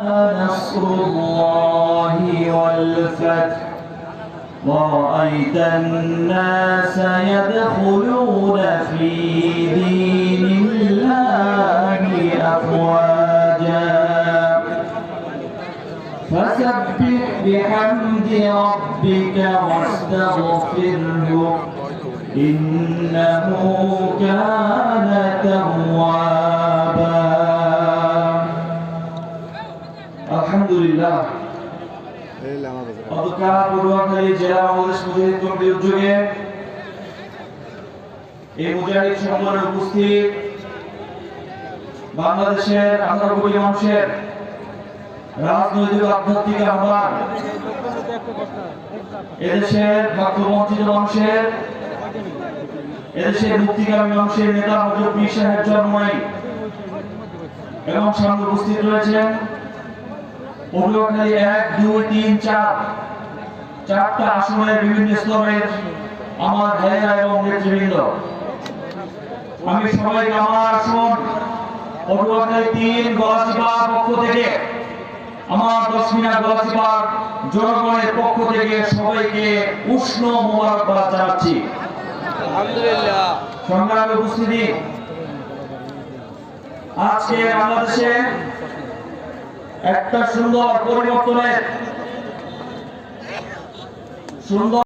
نصر الله والفتح ورأيت الناس يدخلون في دين الله أفواجا فسبح بحمد ربك واستغفره إنه كان توابا الحمد لله অতকার পূর্বকালী জেলা বাংলাদেশ মুজাহিদ কমিটির উদ্যোগে এই মুজাহিদ সম্মেলনে উপস্থিত বাংলাদেশের 18 কোটি মানুষের রাজনৈতিক আধ্যাত্মিক আহ্বান, এদেশের বঞ্চিত মানুষের, এদেশের মুক্তিকামী মানুষের নেতা হযরত পীর সাহেব জন্মই এবং সামনে উপস্থিত রয়েছেন পটুয়াখালী 1, 2, 3, 4 চারটা আসনের বিভিন্ন স্তরের আমার ভাইয়েরা এবং নেতৃবৃন্দ। আমি সবাইকে আমার আসন পটুয়াখালী 3 গলাচিপার পক্ষ থেকে, আমার 10 মিনার গলাচিপার জনগণের পক্ষ থেকে সবাইকে উষ্ণ মোবারকবাদ জানাচ্ছি। আলহামদুলিল্লাহ। সংগ্রামী উপস্থিতি, আজকে বাংলাদেশে একটা সুন্দর পরিবর্তনের সুন্দর